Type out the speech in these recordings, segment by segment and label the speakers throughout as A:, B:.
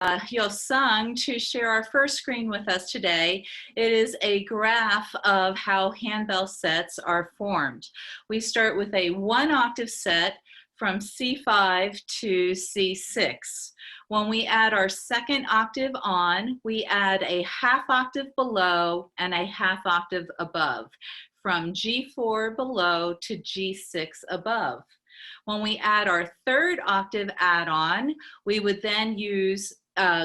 A: Yosung to share our first screen with us today. It is a graph of how handbell sets are formed. We start with a 1-octave set from C5 to C6. When we add our second octave on, we add a half octave below and a half octave above, from G4 below to G6 above. When we add our third octave add-on, we would then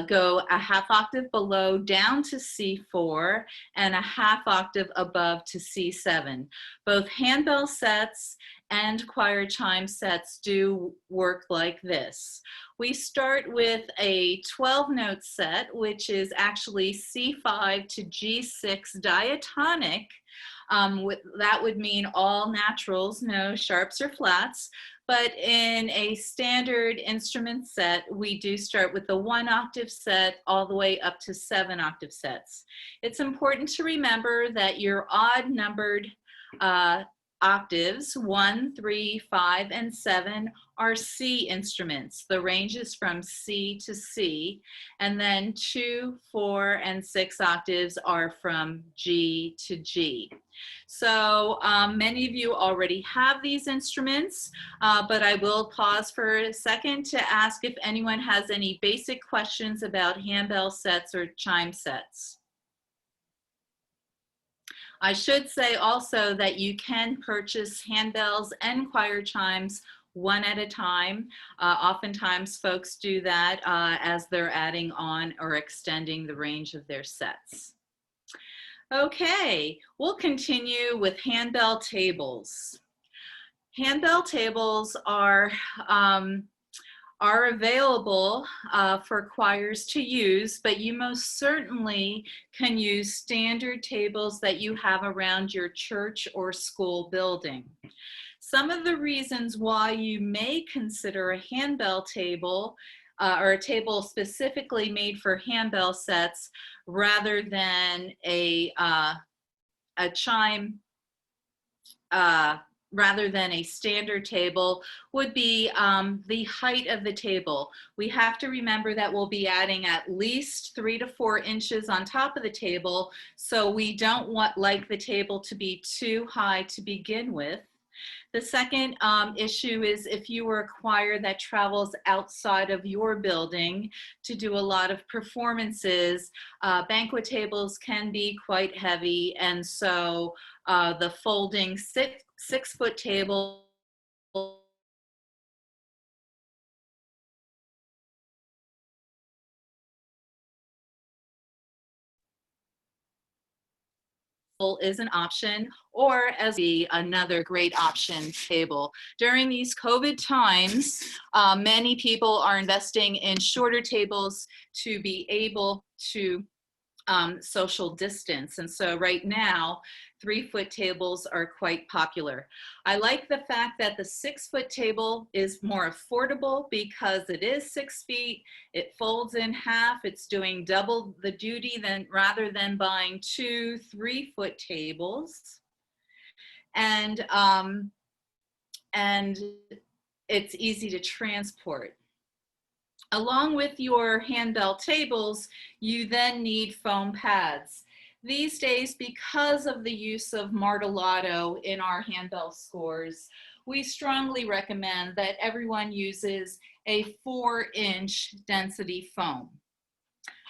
A: go a half octave below down to C4 and a half octave above to C7. Both handbell sets and choir chime sets do work like this. We start with a 12-note set, which is actually C5 to G6 diatonic. That would mean all naturals, no sharps or flats. But in a standard instrument set, we do start with the 1-octave set all the way up to 7-octave sets. It's important to remember that your odd-numbered octaves, 1, 3, 5, and 7, are C instruments. The range is from C to C, and then 2, 4, and 6 octaves are from G to G. So many of you already have these instruments, but I will pause for a second to ask if anyone has any basic questions about handbell sets or chime sets. I should say also that you can purchase handbells and choir chimes one at a time. Oftentimes folks do that as they're adding on or extending the range of their sets. Okay, we'll continue with handbell tables. Handbell tables are available for choirs to use, but you most certainly can use standard tables that you have around your church or school building. Some of the reasons why you may consider a handbell table or a table specifically made for handbell sets rather than a chime, rather than a standard table would be the height of the table. We have to remember that we'll be adding at least 3 to 4 inches on top of the table, so we don't like the table to be too high to begin with. The second issue is if you are a choir that travels outside of your building to do a lot of performances, banquet tables can be quite heavy, and so the folding 6-foot table is an option, or as another great option table. During these COVID times, many people are investing in shorter tables to be able to social distance. And so right now, 3-foot tables are quite popular. I like the fact that the 6-foot table is more affordable because it is 6 feet, it folds in half, it's doing double the duty rather than buying 2 3-foot tables. And it's easy to transport. Along with your handbell tables, you then need foam pads. These days, because of the use of martelato in our handbell scores, we strongly recommend that everyone uses a 4-inch density foam.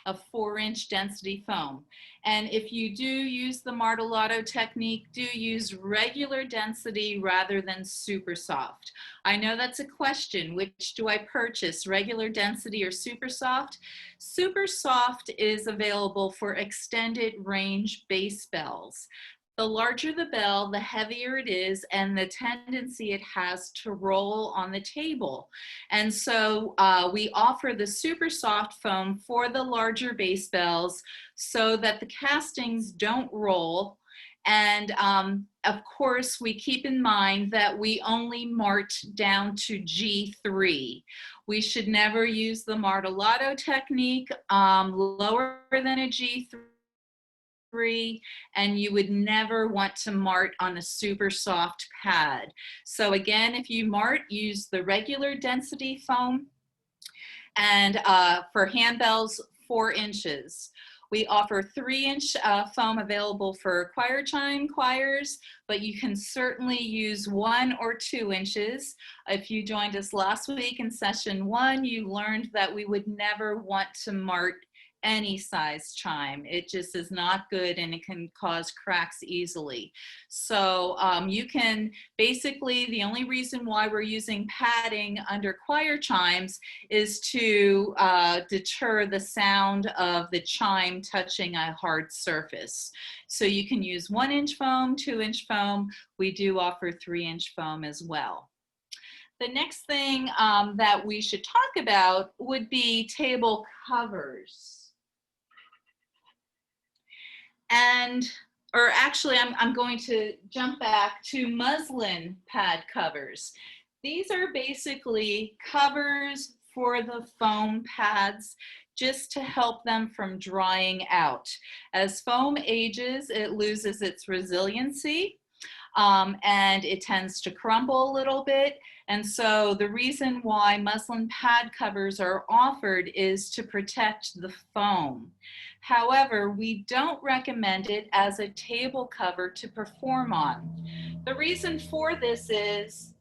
A: A 4-inch density foam. And if you do use the martelato technique, do use regular density rather than super soft. I know that's a question. Which do I purchase, regular density or super soft? Super soft is available for extended range bass bells. The larger the bell, the heavier it is, and the tendency it has to roll on the table. And so we offer the super soft foam for the larger bass bells so that the castings don't roll. And of course, we keep in mind that we only mart down to G3. We should never use the martelato technique lower than a G3. And you would never want to mart on a super soft pad. So again, if you mart, use the regular density foam. And for handbells, 4 inches. We offer 3-inch foam available for choir chime choirs, but you can certainly use 1 or 2 inches. If you joined us last week in session 1, you learned that we would never want to mark any size chime. It just is not good and it can cause cracks easily. So you can basically, the only reason why we're using padding under choir chimes is to deter the sound of the chime touching a hard surface. So you can use 1-inch foam, 2-inch foam. We do offer 3-inch foam as well. The next thing that we should talk about would be table covers. Or actually, I'm going to jump back to muslin pad covers. These are basically covers for the foam pads just to help them from drying out. As foam ages, it loses its resiliency and it tends to crumble a little bit. And so the reason why muslin pad covers are offered is to protect the foam. However, we don't recommend it as a table cover to perform on. The reason for this is,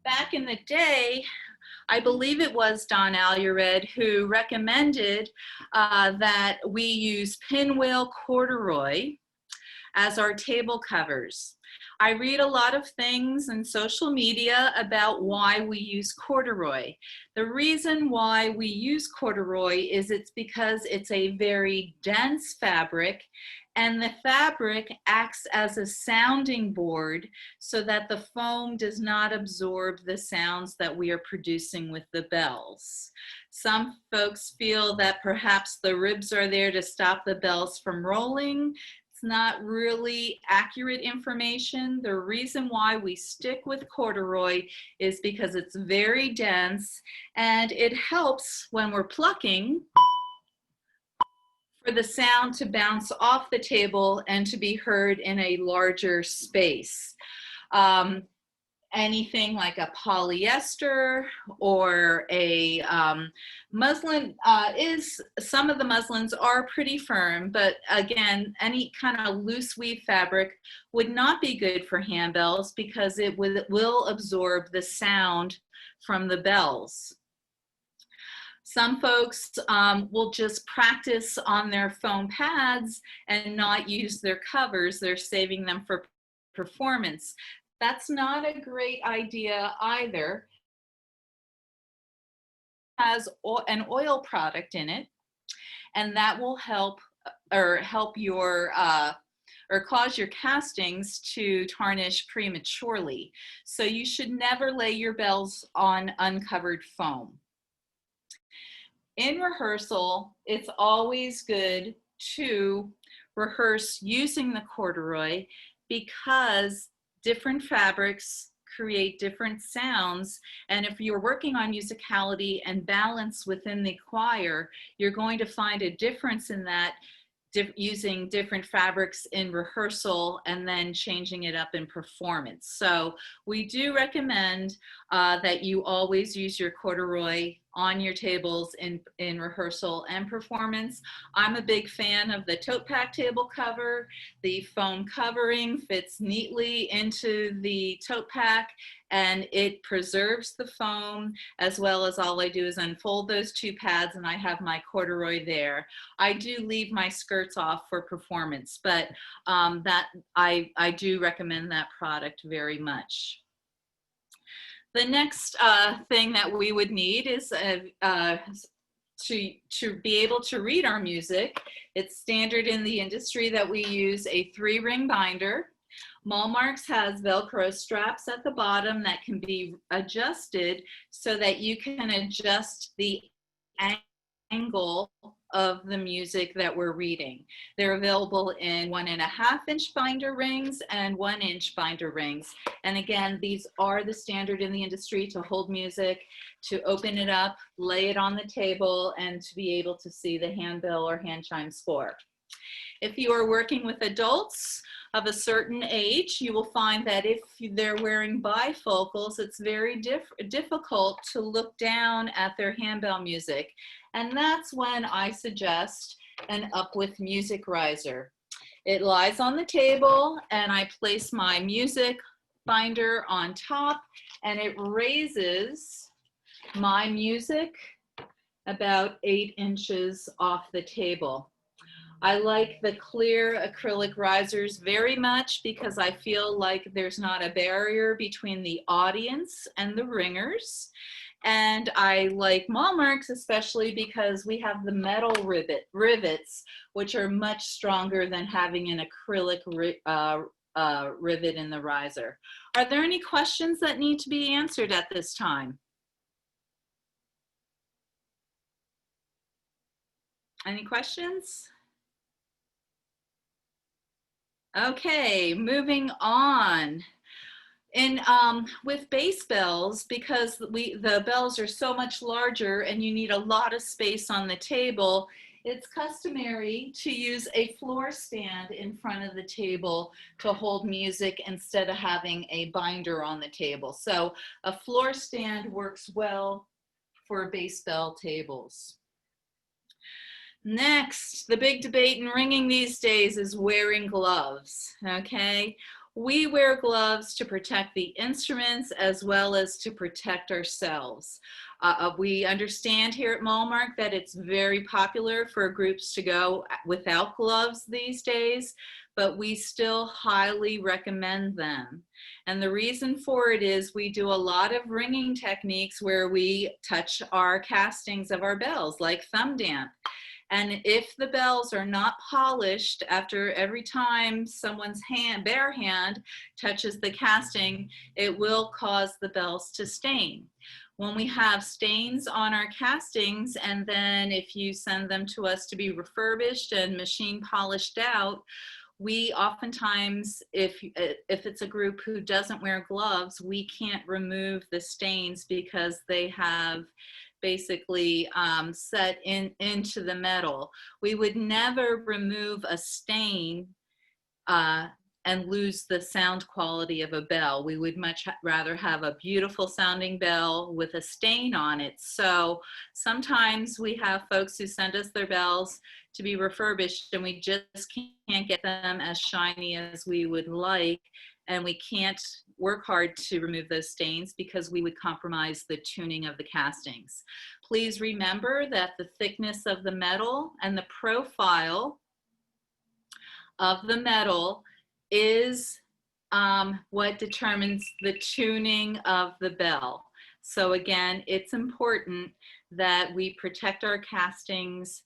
A: back in the day, I believe it was Don Alured who recommended that we use pinwheel corduroy as our table covers. I read a lot of things in social media about why we use corduroy. The reason why we use corduroy is it's because it's a very dense fabric, and the fabric acts as a sounding board so that the foam does not absorb the sounds that we are producing with the bells. Some folks feel that perhaps the ribs are there to stop the bells from rolling. Not really accurate information. The reason why we stick with corduroy is because it's very dense and it helps when we're plucking for the sound to bounce off the table and to be heard in a larger space. Anything like a polyester or a muslin some of the muslins are pretty firm, but again, any kind of loose weave fabric would not be good for handbells because it will absorb the sound from the bells. Some folks will just practice on their foam pads and not use their covers. They're saving them for performance. That's not a great idea either. It has an oil product in it, and that will help your or cause your castings to tarnish prematurely. So you should never lay your bells on uncovered foam. In rehearsal, it's always good to rehearse using the corduroy because different fabrics create different sounds, and if you're working on musicality and balance within the choir, you're going to find a difference in that using different fabrics in rehearsal and then changing it up in performance. So we do recommend that you always use your corduroy on your tables in rehearsal and performance. I'm a big fan of the tote pack table cover. The foam covering fits neatly into the tote pack and it preserves the foam, as well as all I do is unfold those 2 pads and I have my corduroy there. I do leave my skirts off for performance, but I do recommend that product very much. The next thing that we would need is to be able to read our music. It's standard in the industry that we use a 3-ring binder. Malmarks has Velcro straps at the bottom that can be adjusted so that you can adjust the angle of the music that we're reading. They're available in 1.5-inch binder rings and 1-inch binder rings. And again, these are the standard in the industry to hold music, to open it up, lay it on the table, and to be able to see the handbell or hand chime score. If you are working with adults of a certain age, you will find that if they're wearing bifocals, it's very difficult to look down at their handbell music. And that's when I suggest an up with music riser. It lies on the table and I place my music binder on top and it raises my music about 8 inches off the table. I like the clear acrylic risers very much because I feel like there's not a barrier between the audience and the ringers. And I like Mallets especially because we have the metal rivets, which are much stronger than having an acrylic rivet in the riser. Are there any questions that need to be answered at this time? Any questions? Okay, moving on. With bass bells, because the bells are so much larger and you need a lot of space on the table, it's customary to use a floor stand in front of the table to hold music instead of having a binder on the table. So a floor stand works well for bass bell tables. Next, the big debate in ringing these days is wearing gloves, okay? We wear gloves to protect the instruments as well as to protect ourselves. We understand here at Malmark that it's very popular for groups to go without gloves these days, but we still highly recommend them. And the reason for it is we do a lot of ringing techniques where we touch our castings of our bells, like thumb damp. And if the bells are not polished after every time someone's bare hand touches the casting, it will cause the bells to stain. When we have stains on our castings, and then if you send them to us to be refurbished and machine polished out, we oftentimes, if it's a group who doesn't wear gloves, we can't remove the stains because they have basically set into the metal. We would never remove a stain and lose the sound quality of a bell. We would much rather have a beautiful sounding bell with a stain on it. So sometimes we have folks who send us their bells to be refurbished and we just can't get them as shiny as we would like, and we can't work hard to remove those stains because we would compromise the tuning of the castings. Please remember that the thickness of the metal and the profile of the metal is what determines the tuning of the bell. So again, it's important that we protect our castings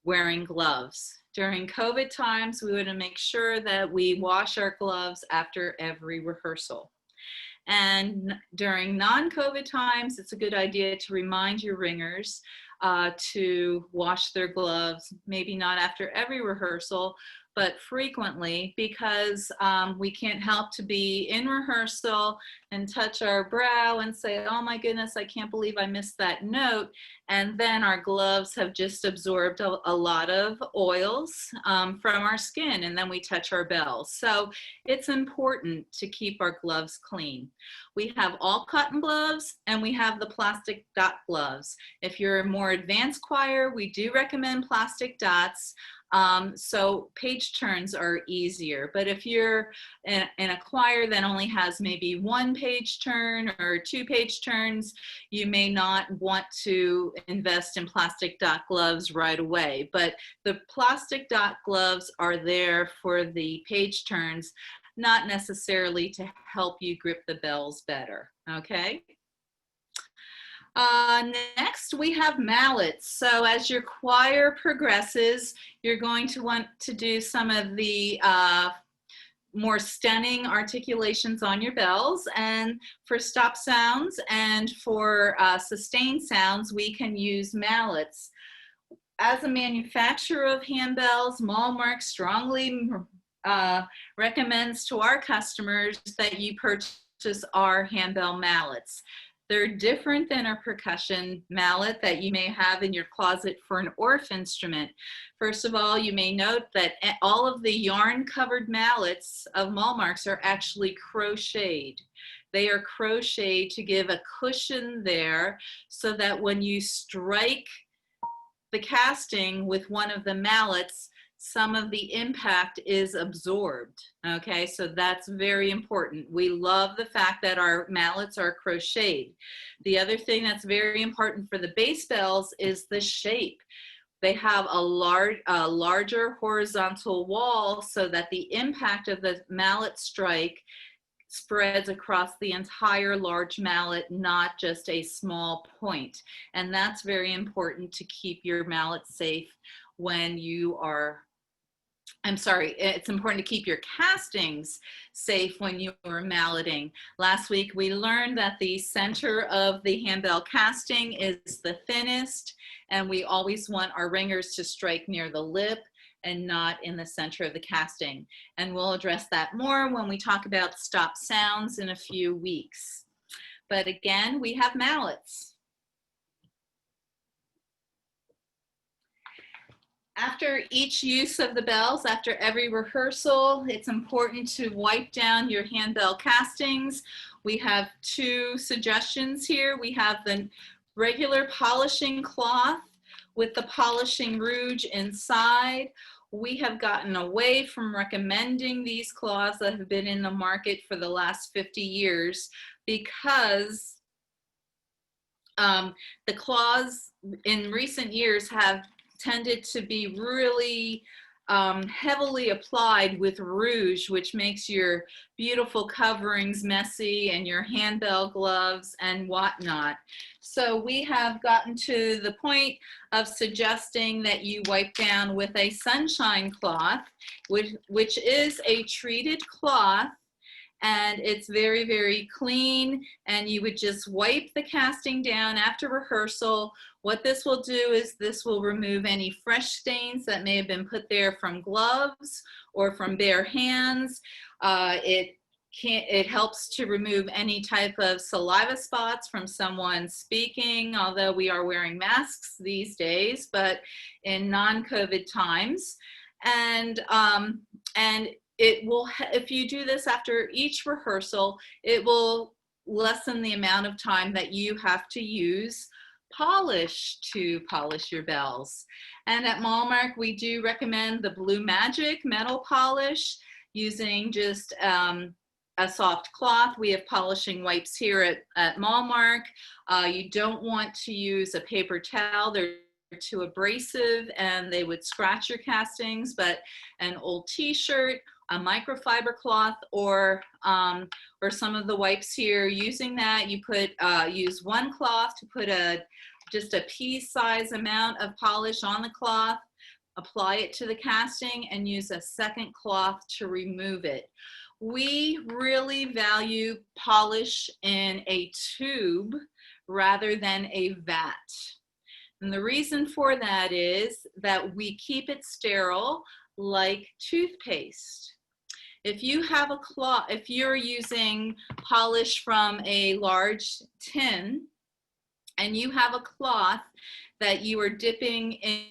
A: wearing gloves. During COVID times, we want to make sure that we wash our gloves after every rehearsal. And during non-COVID times, it's a good idea to remind your ringers to wash their gloves, maybe not after every rehearsal, but frequently, because we can't help to be in rehearsal and touch our brow and say, oh my goodness, I can't believe I missed that note. And then our gloves have just absorbed a lot of oils from our skin, and then we touch our bells. So it's important to keep our gloves clean. We have all cotton gloves and we have the plastic dot gloves. If you're a more advanced choir, we do recommend plastic dots. So page turns are easier, but if you're in a choir that only has maybe 1 page turn or 2 page turns, you may not want to invest in plastic dot gloves right away, but the plastic dot gloves are there for the page turns, not necessarily to help you grip the bells better, okay? Next, we have mallets. So as your choir progresses, you're going to want to do some of the more stunning articulations on your bells. And for stop sounds and for sustained sounds, we can use mallets. As a manufacturer of handbells, Malmark strongly recommends to our customers that you purchase our handbell mallets. They're different than a percussion mallet that you may have in your closet for an ORF instrument. First of all, you may note that all of the yarn-covered mallets of Malmarks are actually crocheted. They are crocheted to give a cushion there so that when you strike the casting with one of the mallets, some of the impact is absorbed. Okay, so that's very important. We love the fact that our mallets are crocheted. The other thing that's very important for the bass bells is the shape. They have a larger horizontal wall so that the impact of the mallet strike spreads across the entire large mallet, not just a small point. And that's very important to keep your mallet safe when you are, it's important to keep your castings safe when you are malleting. Last week we learned that the center of the handbell casting is the thinnest, and we always want our ringers to strike near the lip and not in the center of the casting. And we'll address that more when we talk about stop sounds in a few weeks. But again, we have mallets. After each use of the bells, after every rehearsal, it's important to wipe down your handbell castings. We have two suggestions here. We have the regular polishing cloth with the polishing rouge inside. We have gotten away from recommending these cloths that have been in the market for the last 50 years because the cloths in recent years have tended to be really heavily applied with rouge, which makes your beautiful coverings messy and your handbell gloves and whatnot. So we have gotten to the point of suggesting that you wipe down with a sunshine cloth, which is a treated cloth, and it's very, very clean, and you would just wipe the casting down after rehearsal. What this will do is this will remove any fresh stains that may have been put there from gloves or from bare hands. It helps to remove any type of saliva spots from someone speaking, although we are wearing masks these days, but in non-COVID times. And it will, if you do this after each rehearsal, it will lessen the amount of time that you have to use polish to polish your bells. And at Malmark, we do recommend the Blue Magic metal polish using just a soft cloth. We have polishing wipes here at Malmark. You don't want to use a paper towel. They're too abrasive and they would scratch your castings, but an old t-shirt, a microfiber cloth, or some of the wipes here, using that, you put use one cloth to put just a pea-size amount of polish on the cloth, apply it to the casting, and use a second cloth to remove it. We really value polish in a tube rather than a vat. And the reason for that is that we keep it sterile like toothpaste. If you have a cloth, if you're using polish from a large tin and you have a cloth that you are dipping in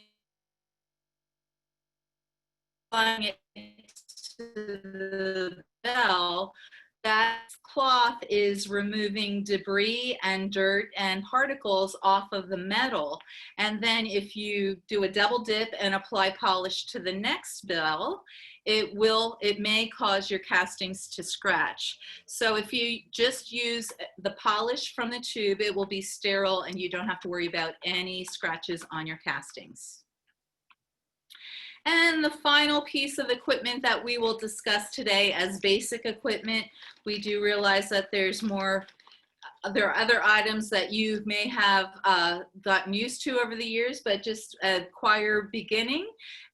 A: it to the bell, that cloth is removing debris and dirt and particles off of the metal. And then if you do a double dip and apply polish to the next bell, it may cause your castings to scratch. So if you just use the polish from the tube, it will be sterile and you don't have to worry about any scratches on your castings. And the final piece of equipment that we will discuss today as basic equipment, we do realize that there are other items that you may have gotten used to over the years, but just a choir beginning.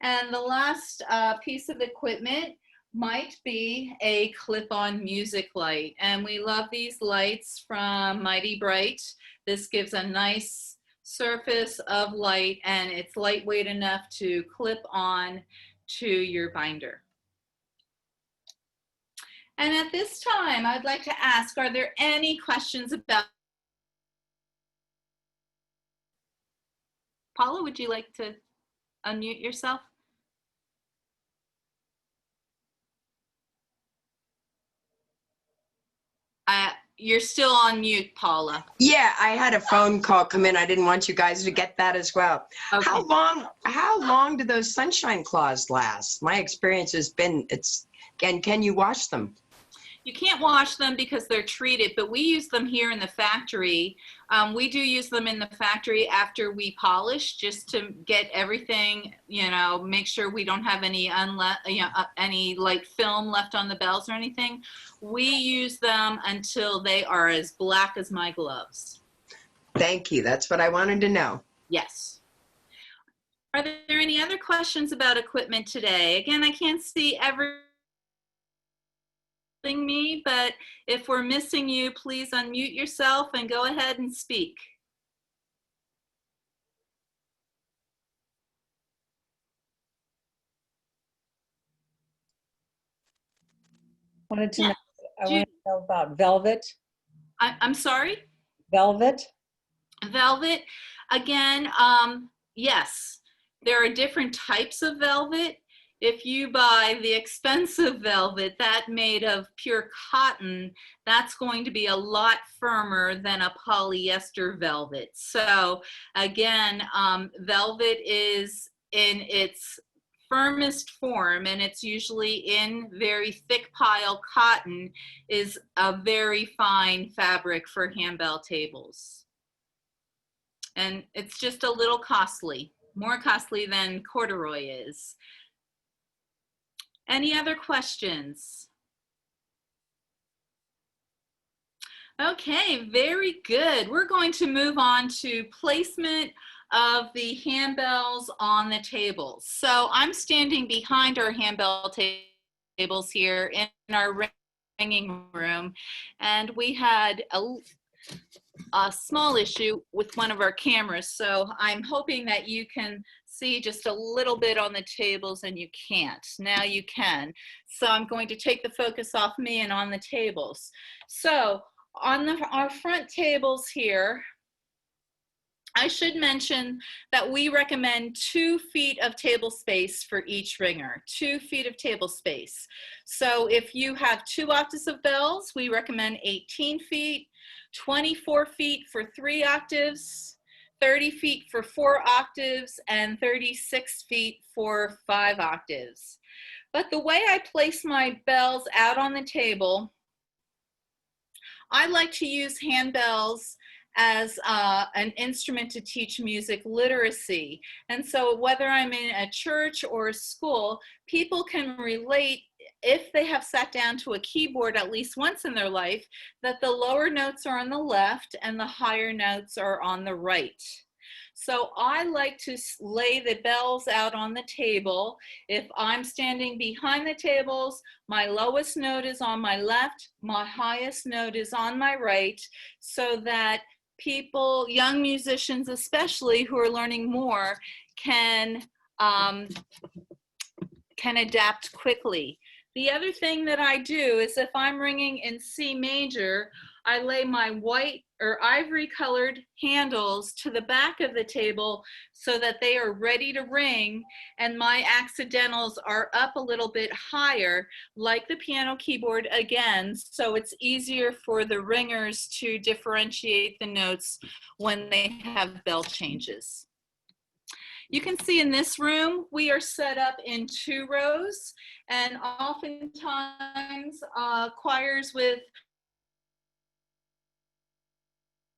A: And the last piece of equipment might be a clip-on music light. And we love these lights from Mighty Bright. This gives a nice surface of light, and it's lightweight enough to clip on to your binder. And at this time, I'd like to ask, are there any questions about Paula, would you like to unmute yourself? You're still on mute, Paula.
B: Yeah, I had a phone call come in. I didn't want you guys to get that as well.
A: Okay.
B: How long do those sunshine claws last? My experience has been can you wash them?
A: You can't wash them because they're treated, but we use them here in the factory. We do use them in the factory after we polish, just to get everything, make sure we don't have any any like film left on the bells or anything. We use them until they are as black as my gloves.
B: Thank you. That's what I wanted to know.
A: Yes. Are there any other questions about equipment today? Again, I can't see me, but if we're missing you, please unmute yourself and go ahead and speak.
C: I wanted to know about velvet.
A: I'm sorry?
C: Velvet.
A: Velvet, again, yes, there are different types of velvet. If you buy the expensive velvet, that made of pure cotton, that's going to be a lot firmer than a polyester velvet. So again, velvet is in its firmest form, and it's usually in very thick pile cotton, is a very fine fabric for handbell tables. And it's just a little costly, more costly than corduroy is. Any other questions? Okay, very good. We're going to move on to placement of the handbells on the tables. So I'm standing behind our handbell tables here in our ringing room, and we had a small issue with one of our cameras, so I'm hoping that you can see just a little bit on the tables, and you can't. Now you can. So I'm going to take the focus off me and on the tables. So on our front tables here, I should mention that we recommend 2 feet of table space for each ringer, 2 feet of table space. So if you have 2 octaves of bells, we recommend 18 feet, 24 feet for 3 octaves, 30 feet for 4 octaves, and 36 feet for 5 octaves. But the way I place my bells out on the table, I like to use handbells as an instrument to teach music literacy. And so whether I'm in a church or a school, people can relate, if they have sat down to a keyboard at least once in their life, that the lower notes are on the left and the higher notes are on the right. So I like to lay the bells out on the table. If I'm standing behind the tables, my lowest note is on my left, my highest note is on my right, so that people, young musicians especially, who are learning more, can adapt quickly. The other thing that I do is, if I'm ringing in C major, I lay my white or ivory colored handles to the back of the table so that they are ready to ring, and my accidentals are up a little bit higher, like the piano keyboard again, so it's easier for the ringers to differentiate the notes when they have bell changes. You can see in this room, we are set up in 2 rows, and oftentimes choirs with,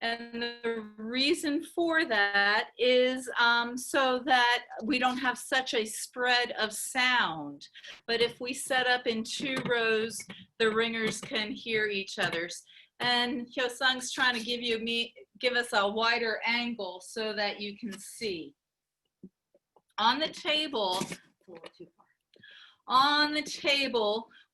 A: and the reason for that is so that we don't have such a spread of sound. But if we set up in 2 rows, the ringers can hear each other's. And Hyosung's trying to give us a wider angle so that you can see. On the table,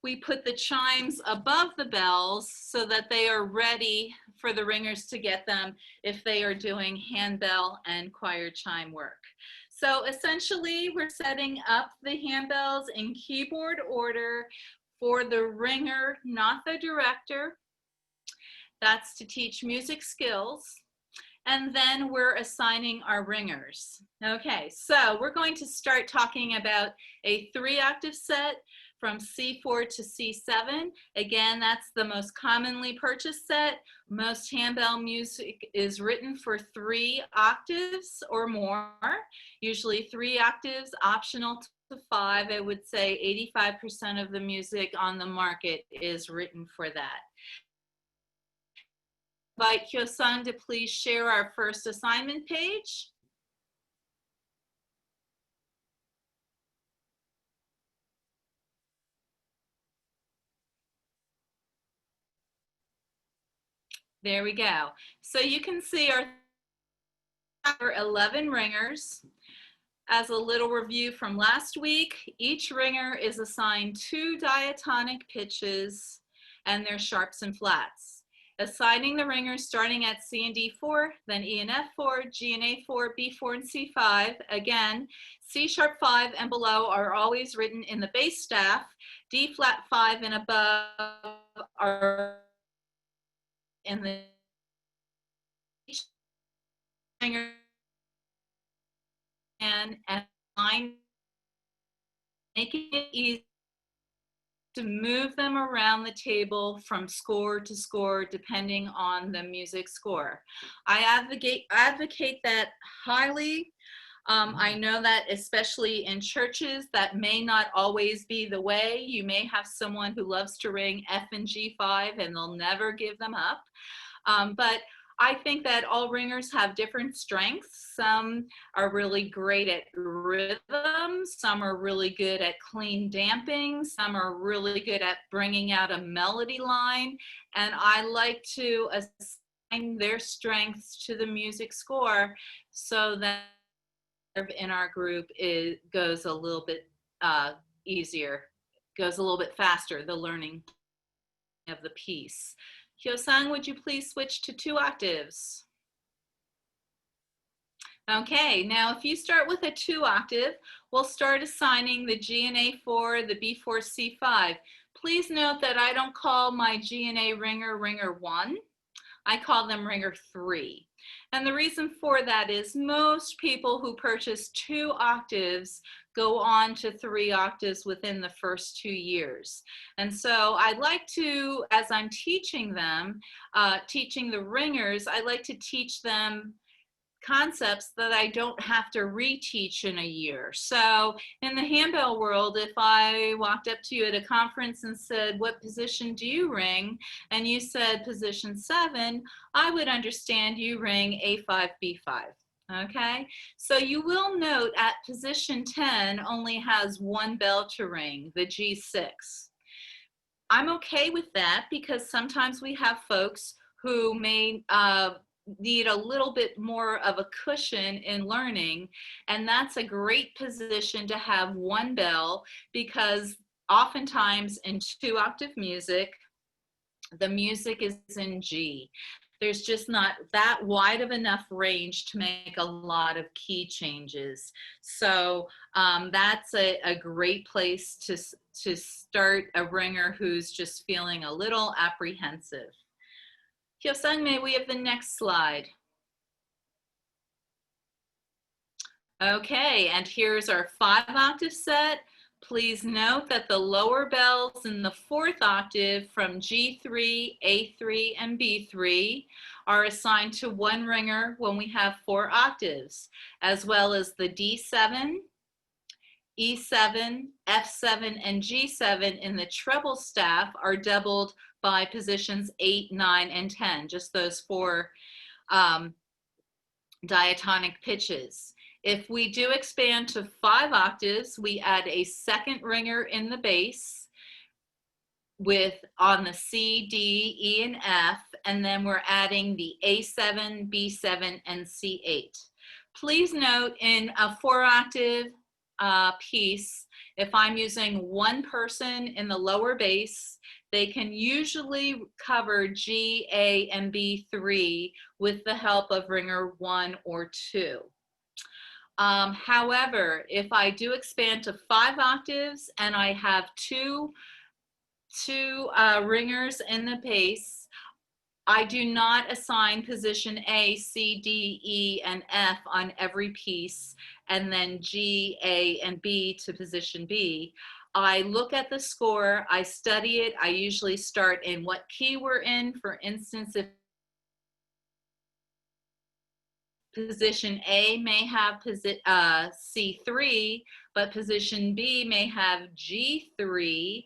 A: we put the chimes above the bells so that they are ready for the ringers to get them if they are doing handbell and choir chime work. So essentially, we're setting up the handbells in keyboard order for the ringer, not the director. That's to teach music skills. and then we're assigning our ringers. Okay, so we're going to start talking about a 3-octave set from C4 to C7. Again, that's the most commonly purchased set. Most handbell music is written for 3 octaves or more, usually 3 octaves, optional to 5. I would say 85% of the music on the market is written for that. Invite Hyo-sung to please share our first assignment page. There we go. So you can see our 11 ringers. As a little review from last week, each ringer is assigned 2 diatonic pitches and their sharps and flats. Assigning the ringers starting at C and D4, then E and F4, G and A4, B4 and C5. Again, C sharp 5 and below are always written in the bass staff. D flat 5 and above are in the ringer and line, making it easy to move them around the table from score to score depending on the music score. I advocate that highly. I know that especially in churches that may not always be the way. You may have someone who loves to ring F and G5 and they'll never give them up. But I think that all ringers have different strengths. Some are really great at rhythm. Some are really good at clean damping. Some are really good at bringing out a melody line. And I like to assign their strengths to the music score so that in our group it goes a little bit easier, goes a little bit faster, the learning of the piece. Hyo-sung, would you please switch to 2 octaves? Okay, now if you start with a 2 octave, we'll start assigning the G and A4, the B4, C5. Please note that I don't call my G and A ringer, ringer 1. I call them ringer 3. And the reason for that is most people who purchase 2 octaves go on to 3 octaves within the first 2 years. And so I'd like to, as I'm teaching them, teaching the ringers, I like to teach them concepts that I don't have to reteach in a year. So in the handbell world, if I walked up to you at a conference and said, what position do you ring? And you said position 7, I would understand you ring A5, B5. Okay, so you will note at position 10 only has 1 bell to ring, the G6. I'm okay with that because sometimes we have folks who may need a little bit more of a cushion in learning, and that's a great position to have 1 bell because oftentimes in 2 octave music, the music is in G. There's just not that wide of enough range to make a lot of key changes. So that's a great place to start a ringer who's just feeling a little apprehensive. Hyo-sung, may we have the next slide? Okay, and here's our 5 octave set. Please note that the lower bells in the 4th octave from G3, A3, and B3 are assigned to 1 ringer when we have 4 octaves, as well as the D7, E7, F7, and G7 in the treble staff are doubled by positions 8, 9, and 10, just those 4 diatonic pitches. If we do expand to 5 octaves, we add a 2nd ringer in the bass with on the C, D, E, and F, and then we're adding the A7, B7, and C8. Please note in a 4 octave piece, if I'm using 1 person in the lower bass, they can usually cover G, A, and B3 with the help of ringer 1 or 2. However, if I do expand to 5 octaves and I have two ringers in the bass, I do not assign position A, C, D, E, and F on every piece, and then G, A, and B to position B. I look at the score, I study it, I usually start in what key we're in. For instance, if position A may have C3, but position B may have G3,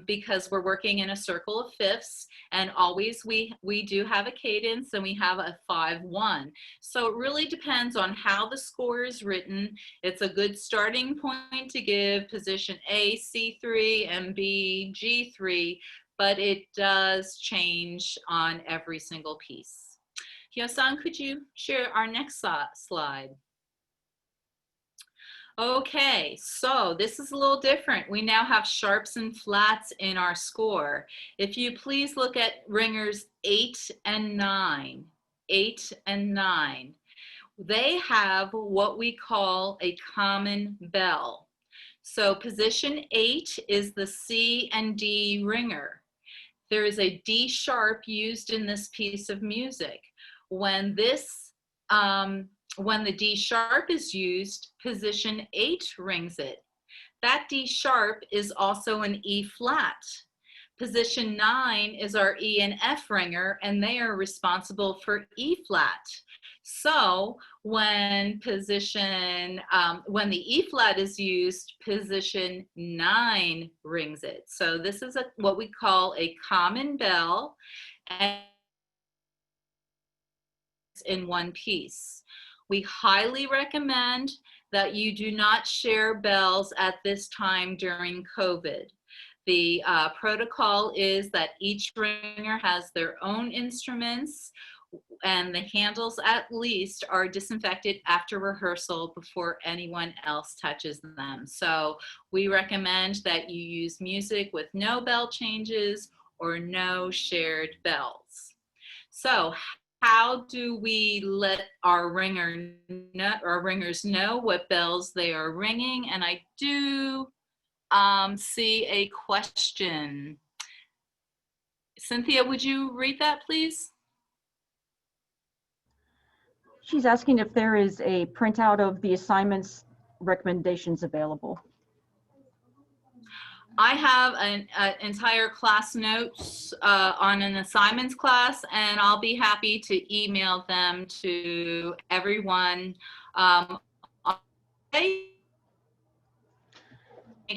A: because we're working in a circle of fifths, and always we do have a cadence, and we have a 5-1. So it really depends on how the score is written. It's a good starting point to give position A C3 and B G3, but it does change on every single piece. Hyo-san, could you share our next slide? Okay, so this is a little different. We now have sharps and flats in our score. If you please look at ringers 8 and 9, 8 and 9. They have what we call a common bell. So position 8 is the C and D ringer. There is a D sharp used in this piece of music. When the D sharp is used, position 8 rings it. That D sharp is also an E flat. Position 9 is our E and F ringer, and they are responsible for E flat. So when when the E flat is used, position 9 rings it. So this is what we call a common bell, and in one piece. We highly recommend that you do not share bells at this time during COVID. The protocol is that each ringer has their own instruments, and the handles at least are disinfected after rehearsal before anyone else touches them. So we recommend that you use music with no bell changes or no shared bells. So how do we let our ringers know what bells they are ringing? And I do see a question. Cynthia, would you read that, please?
D: She's asking if there is a printout of the assignments recommendations available.
A: I have an entire class notes on an assignments class, and I'll be happy to email them to everyone. Make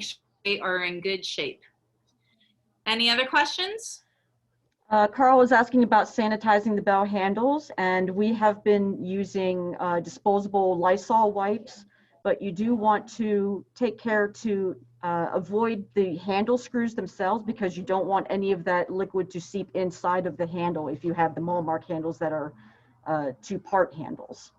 A: sure they are in good shape. Any other questions?
D: Carl was asking about sanitizing the bell handles, and we have been using disposable Lysol wipes, but you do want to take care to avoid the handle screws themselves, because you don't want any of that liquid to seep inside of the handle if you have the Malmark handles that are two-part handles.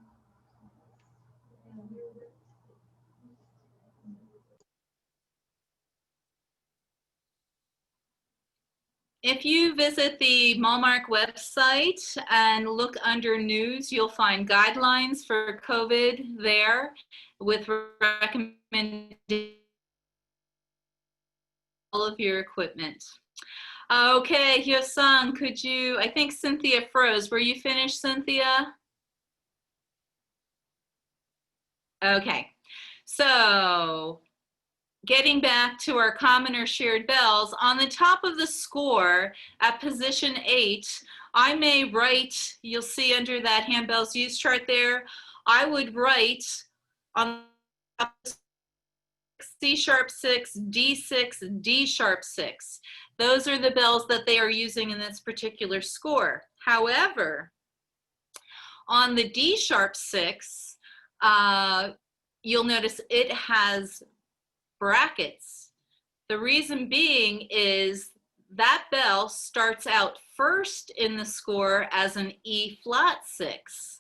A: If you visit the Malmark website and look under news, you'll find guidelines for COVID there with recommendations all of your equipment. Okay, Hyo-san, could you, I think Cynthia froze. Were you finished, Cynthia? Okay, so getting back to our common or shared bells, on the top of the score at position 8, I may write, you'll see under that Handbells use chart there, I would write on C sharp 6, D6, D sharp 6. Those are the bells that they are using in this particular score. However, on the D sharp 6, you'll notice it has brackets. The reason being is that bell starts out first in the score as an E flat 6.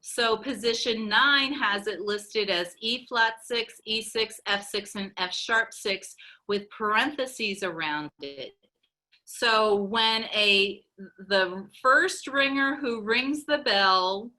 A: So position 9 has it listed as E flat 6, E6, F6, and F sharp 6 with parentheses around it. So when the first ringer who rings the bell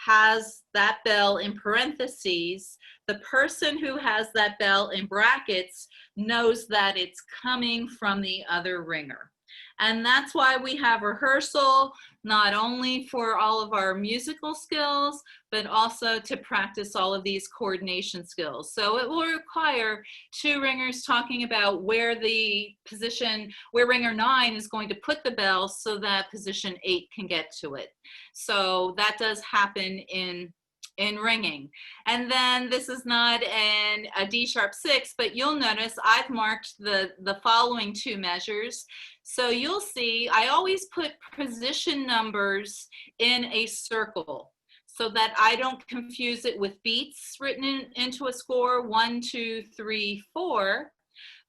A: has that bell in parentheses, the person who has that bell in brackets knows that it's coming from the other ringer. And that's why we have rehearsal, not only for all of our musical skills, but also to practice all of these coordination skills. So it will require two ringers talking about where the position, where ringer 9 is going to put the bell so that position 8 can get to it. So that does happen in ringing. And then this is not a D sharp 6, but you'll notice I've marked the following 2 measures. So you'll see I always put position numbers in a circle so that I don't confuse it with beats written into a score, 1, 2, 3, 4.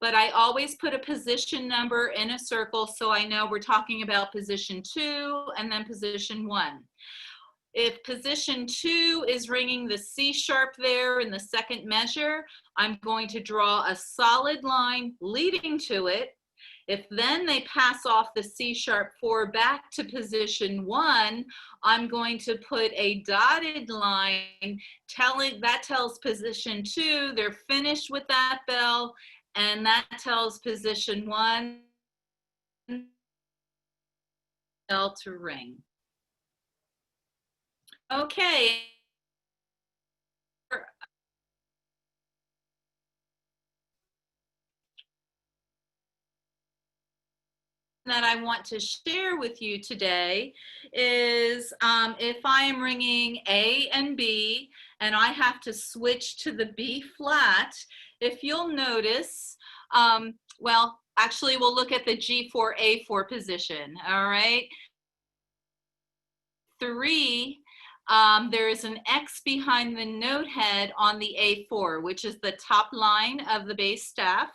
A: But I always put a position number in a circle so I know we're talking about position 2 and then position 1. If position 2 is ringing the C sharp there in the second measure, I'm going to draw a solid line leading to it. If then they pass off the C sharp 4 back to position 1, I'm going to put a dotted line that tells position 2 they're finished with that bell, and that tells position 1 bell to ring. Okay. That I want to share with you today is if I am ringing A and B and I have to switch to the B flat, if you'll notice, well, actually we'll look at the G4, A4 position, all right? 3, there is an X behind the note head on the A4, which is the top line of the bass staff.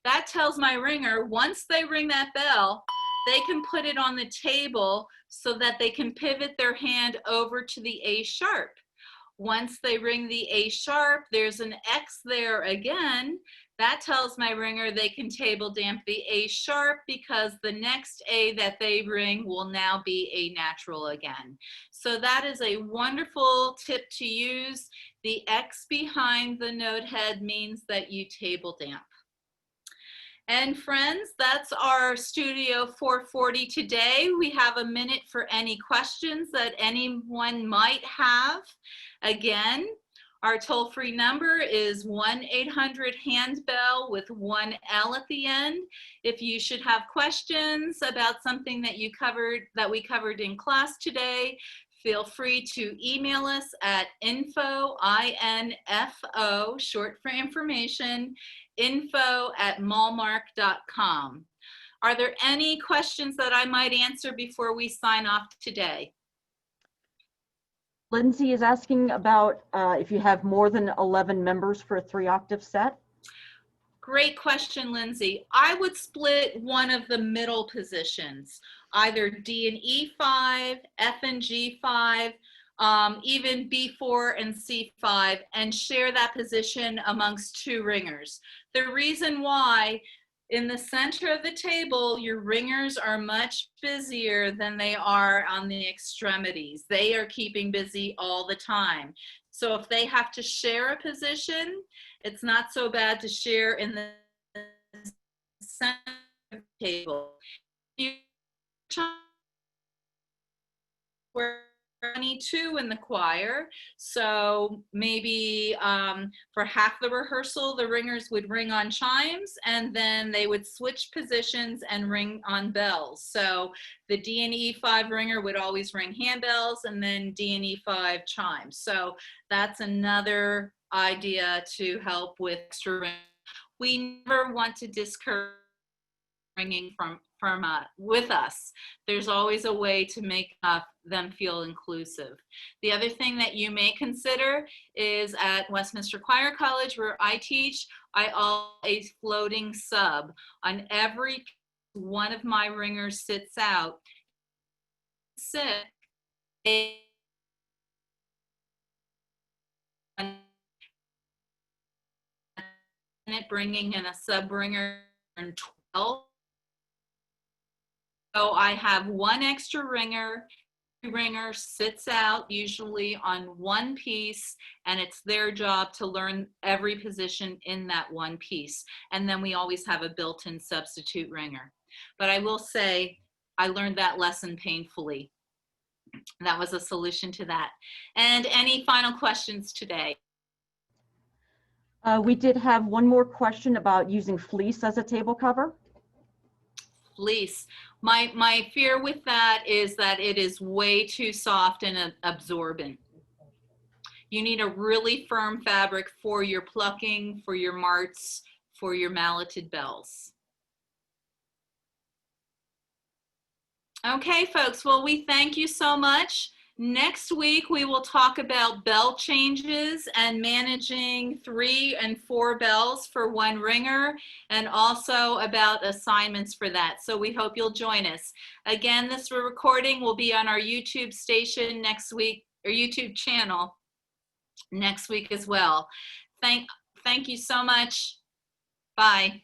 A: That tells my ringer, once they ring that bell, they can put it on the table so that they can pivot their hand over to the A sharp. Once they ring the A sharp, there's an X there again. That tells my ringer they can table damp the A sharp because the next A that they ring will now be A natural again. So that is a wonderful tip to use. The X behind the note head means that you table damp. And friends, that's our Studio 440 today. We have a minute for any questions that anyone might have. Again, our toll-free number is 1-800-HANDBELL with 1 L at the end. If you should have questions about something that we covered in class today, feel free to email us at info, I-N-F-O, short for information, info@mallmark.com. Are there any questions that I might answer before we sign off today?
D: Lindsay is asking about if you have more than 11 members for a 3-octave set.
A: Great question, Lindsay. I would split one of the middle positions, either D and E5, F and G5, even B4 and C5, and share that position amongst 2 ringers. The reason why, in the center of the table, your ringers are much busier than they are on the extremities. They are keeping busy all the time. So if they have to share a position, it's not so bad to share in the center of the table. We're 22 in the choir, so maybe for half the rehearsal, the ringers would ring on chimes, and then they would switch positions and ring on bells. So the D and E5 ringer would always ring handbells, and then D and E5 chimes. So that's another idea to help with extra ring. We never want to discourage ringing with us. There's always a way to make them feel inclusive. The other thing that you may consider is at Westminster Choir College, where I teach, I always a floating sub. On every one of my ringers sits out, bringing in a sub ringer and 12. So I have 1 extra ringer. Ringer sits out usually on 1 piece, and it's their job to learn every position in that 1 piece. And then we always have a built-in substitute ringer. But I will say, I learned that lesson painfully. That was a solution to that. And any final questions today?
D: We did have one more question about using fleece as a table cover.
A: Fleece. My fear with that is that it is way too soft and absorbent. You need a really firm fabric for your plucking, for your marts, for your malleted bells. Okay, folks, well, we thank you so much. Next week, we will talk about bell changes and managing 3 and 4 bells for one ringer, and also about assignments for that. So we hope you'll join us. Again, this recording will be on our YouTube station next week, or YouTube channel next week as well. Thank you so much. Bye.